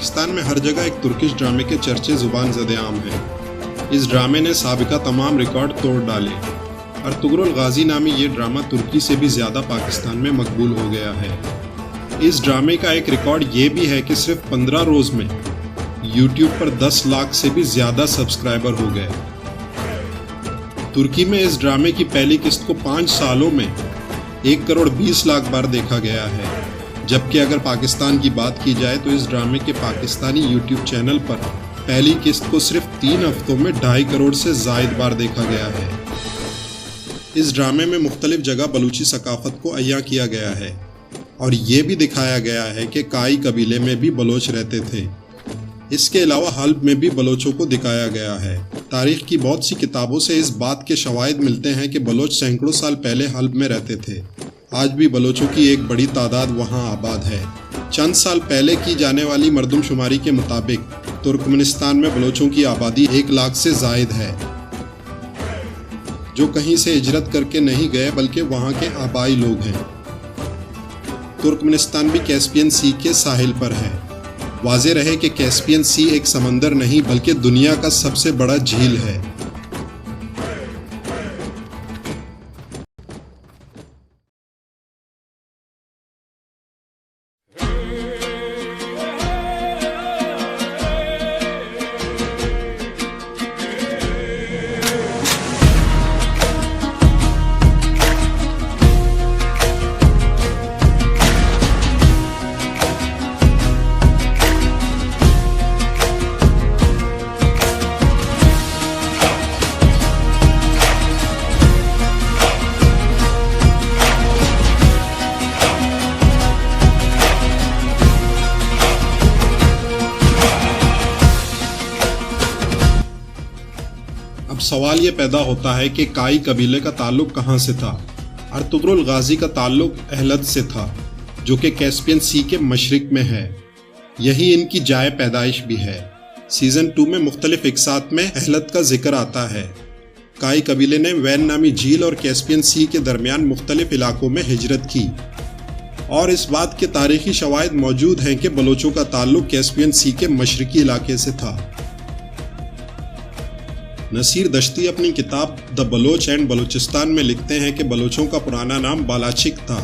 پاکستان میں ہر جگہ ایک ترکش ڈرامے کے چرچے زبان زد عام ہیں۔ اس ڈرامے نے سابقہ تمام ریکارڈ توڑ ڈالے۔ ارطغرل غازی نامی یہ ڈرامہ ترکی سے بھی زیادہ پاکستان میں مقبول ہو گیا ہے۔ اس ڈرامے کا ایک ریکارڈ یہ بھی ہے کہ صرف 15 روز میں یوٹیوب پر 10 لاکھ سے بھی زیادہ سبسکرائبر ہو گئے۔ ترکی میں اس ڈرامے کی پہلی قسط کو 5 سالوں میں 1 کروڑ 20 لاکھ بار دیکھا گیا ہے، جبکہ اگر پاکستان کی بات کی جائے تو اس ڈرامے کے پاکستانی یوٹیوب چینل پر پہلی قسط کو صرف 3 ہفتوں میں 2.5 کروڑ سے زائد بار دیکھا گیا ہے۔ اس ڈرامے میں مختلف جگہ بلوچی ثقافت کو عیاں کیا گیا ہے اور یہ بھی دکھایا گیا ہے کہ کائی قبیلے میں بھی بلوچ رہتے تھے۔ اس کے علاوہ حلب میں بھی بلوچوں کو دکھایا گیا ہے۔ تاریخ کی بہت سی کتابوں سے اس بات کے شواہد ملتے ہیں کہ بلوچ سینکڑوں سال پہلے حلب میں رہتے تھے۔ آج بھی بلوچوں کی ایک بڑی تعداد وہاں آباد ہے۔ چند سال پہلے کی جانے والی مردم شماری کے مطابق ترکمنستان میں بلوچوں کی آبادی 1 لاکھ سے زائد ہے، جو کہیں سے ہجرت کر کے نہیں گئے بلکہ وہاں کے آبائی لوگ ہیں۔ ترکمنستان بھی کیسپین سی کے ساحل پر ہے۔ واضح رہے کہ کیسپین سی ایک سمندر نہیں بلکہ دنیا کا سب سے بڑا جھیل ہے۔ اب سوال یہ پیدا ہوتا ہے کہ کائی قبیلے کا تعلق کہاں سے تھا؟ ارطغرل غازی کا تعلق اہلت سے تھا، جو کہ کیسپین سی کے مشرق میں ہے۔ یہی ان کی جائے پیدائش بھی ہے۔ سیزن 2 میں مختلف اقساط میں اہلت کا ذکر آتا ہے۔ کائی قبیلے نے وین نامی جھیل اور کیسپین سی کے درمیان مختلف علاقوں میں ہجرت کی، اور اس بات کے تاریخی شواہد موجود ہیں کہ بلوچوں کا تعلق کیسپین سی کے مشرقی علاقے سے تھا۔ نصیر دشتی اپنی کتاب دی بلوچ اینڈ بلوچستان میں لکھتے ہیں کہ بلوچوں کا پرانا نام بالاچک تھا،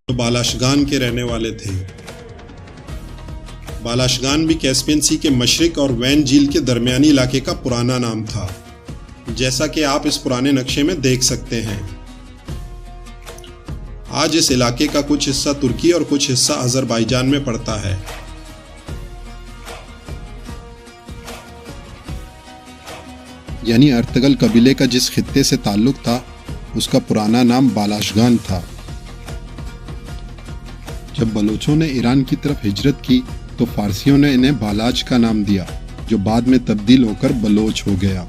جو بالاشگان کے رہنے والے تھے۔ بالاشگان بھی کیسپین سی کے مشرق اور وین جھیل کے درمیانی علاقے کا پرانا نام تھا، جیسا کہ آپ اس پرانے نقشے میں دیکھ سکتے ہیں۔ آج اس علاقے کا کچھ حصہ ترکی اور کچھ حصہ آذربائیجان میں پڑتا ہے۔ یعنی ارطغرل قبیلے کا جس خطے سے تعلق تھا اس کا پرانا نام بالاشگان تھا۔ جب بلوچوں نے ایران کی طرف ہجرت کی تو فارسیوں نے انہیں بالاچ کا نام دیا، جو بعد میں تبدیل ہو کر بلوچ ہو گیا۔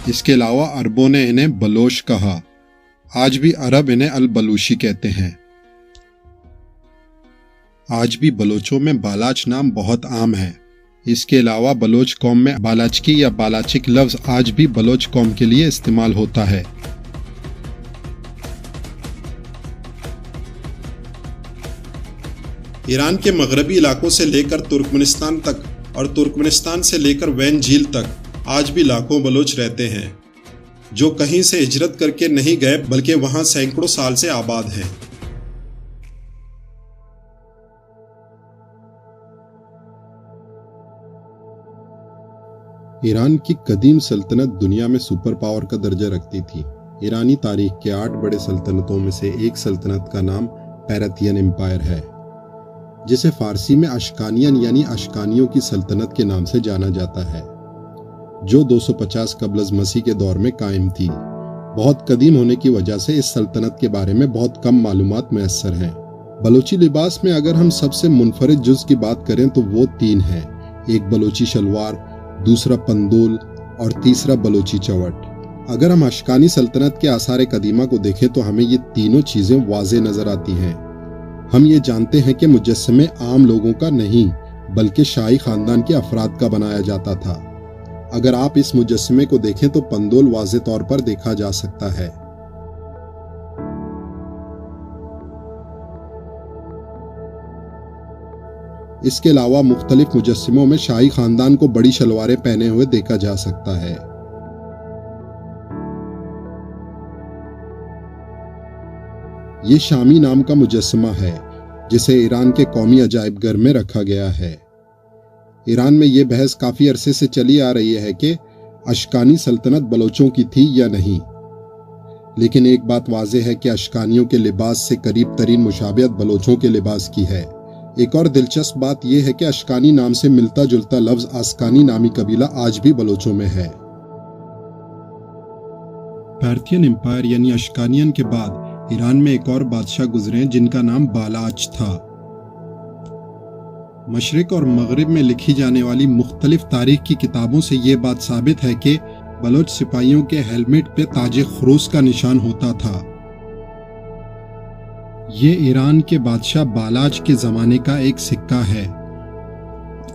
اس کے علاوہ عربوں نے انہیں بلوش کہا۔ آج بھی عرب انہیں البلوشی کہتے ہیں۔ آج بھی بلوچوں میں بالاچ نام بہت عام ہے۔ اس کے علاوہ بلوچ قوم میں بالاچکی یا بالاچک لفظ آج بھی بلوچ قوم کے لیے استعمال ہوتا ہے۔ ایران کے مغربی علاقوں سے لے کر ترکمنستان تک اور ترکمنستان سے لے کر وین جھیل تک آج بھی لاکھوں بلوچ رہتے ہیں، جو کہیں سے ہجرت کر کے نہیں گئے بلکہ وہاں سینکڑوں سال سے آباد ہیں۔ ایران کی قدیم سلطنت دنیا میں سپر پاور کا درجہ رکھتی تھی۔ ایرانی تاریخ کے 8 بڑے سلطنتوں میں سے ایک سلطنت کا نام پیرتین امپائر ہے، جسے فارسی میں اشکانین یعنی اشکانیوں کی سلطنت کے نام سے جانا جاتا ہے، جو 250 قبل از مسیح کے دور میں قائم تھی۔ بہت قدیم ہونے کی وجہ سے اس سلطنت کے بارے میں بہت کم معلومات میسر ہیں۔ بلوچی لباس میں اگر ہم سب سے منفرد جز کی بات کریں تو وہ 3 ہیں، ایک بلوچی شلوار، دوسرا پندول اور تیسرا بلوچی چوٹ۔ اگر ہم اشکانی سلطنت کے آثار قدیمہ کو دیکھیں تو ہمیں یہ تینوں چیزیں واضح نظر آتی ہیں۔ ہم یہ جانتے ہیں کہ مجسمے عام لوگوں کا نہیں بلکہ شاہی خاندان کے افراد کا بنایا جاتا تھا۔ اگر آپ اس مجسمے کو دیکھیں تو پندول واضح طور پر دیکھا جا سکتا ہے۔ اس کے علاوہ مختلف مجسموں میں شاہی خاندان کو بڑی شلواریں پہنے ہوئے دیکھا جا سکتا ہے۔ یہ شامی نام کا مجسمہ ہے جسے ایران کے قومی عجائب گھر میں رکھا گیا ہے۔ ایران میں یہ بحث کافی عرصے سے چلی آ رہی ہے کہ اشکانی سلطنت بلوچوں کی تھی یا نہیں، لیکن ایک بات واضح ہے کہ اشکانیوں کے لباس سے قریب ترین مشابہت بلوچوں کے لباس کی ہے۔ ایک اور دلچسپ بات یہ ہے کہ اشکانی نام سے ملتا جلتا لفظ آسکانی نامی قبیلہ آج بھی بلوچوں میں ہے۔ پارتھین امپائر یعنی اشکانیان کے بعد ایران میں ایک اور بادشاہ گزرے جن کا نام بالاچ تھا۔ مشرق اور مغرب میں لکھی جانے والی مختلف تاریخ کی کتابوں سے یہ بات ثابت ہے کہ بلوچ سپاہیوں کے ہیلمٹ پہ تاج خروس کا نشان ہوتا تھا۔ یہ ایران کے بادشاہ بالاچ کے زمانے کا ایک سکہ ہے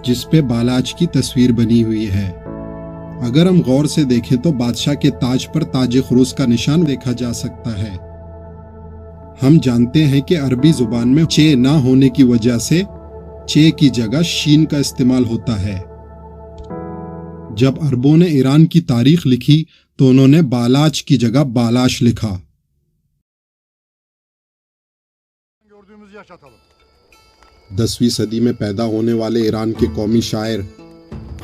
جس پہ بالاچ کی تصویر بنی ہوئی ہے۔ اگر ہم غور سے دیکھیں تو بادشاہ کے تاج پر تاج خروس کا نشان دیکھا جا سکتا ہے۔ ہم جانتے ہیں کہ عربی زبان میں چے نہ ہونے کی وجہ سے چے کی جگہ شین کا استعمال ہوتا ہے۔ جب عربوں نے ایران کی تاریخ لکھی تو انہوں نے بالاچ کی جگہ بالاش لکھا۔ 10ویں صدی میں پیدا ہونے والے ایران کے قومی شاعر،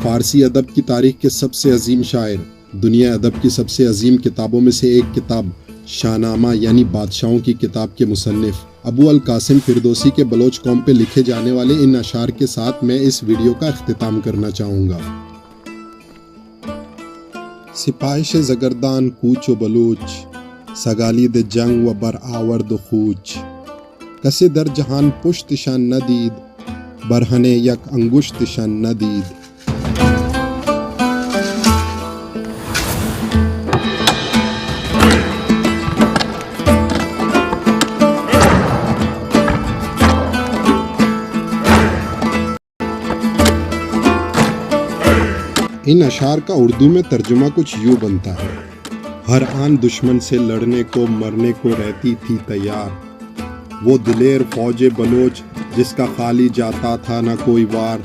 فارسی ادب کی تاریخ کے سب سے عظیم شاعر، دنیا ادب کی سب سے عظیم کتابوں میں سے ایک کتاب شاہ نامہ یعنی بادشاہوں کی کتاب کے مصنف ابو القاسم فردوسی کے بلوچ قوم پہ لکھے جانے والے ان اشعار کے ساتھ میں اس ویڈیو کا اختتام کرنا چاہوں گا۔ سپاہش زگردان کوچ و بلوچ، سگالید جنگ و بر آورد و خوچ، کسی در جہان پشت شان ندید، برہن یک انگشت شان ندید۔ ان اشعار کا اردو میں ترجمہ کچھ یوں بنتا ہے: ہر آن دشمن سے لڑنے کو مرنے کو رہتی تھی تیار، وہ دلیر فوج بلوچ جس کا خالی جاتا تھا نہ کوئی وار،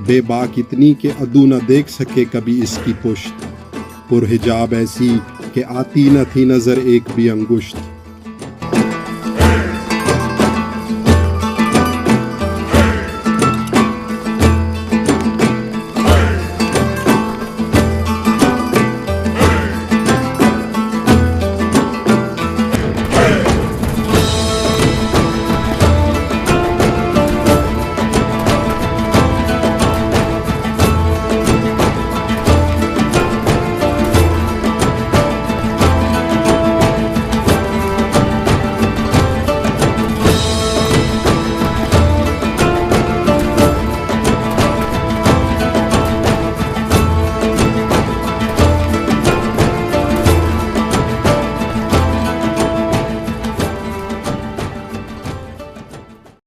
بے باک اتنی کہ عدو نہ دیکھ سکے کبھی اس کی پشت، پرحجاب ایسی کہ آتی نہ تھی نظر ایک بھی انگشت۔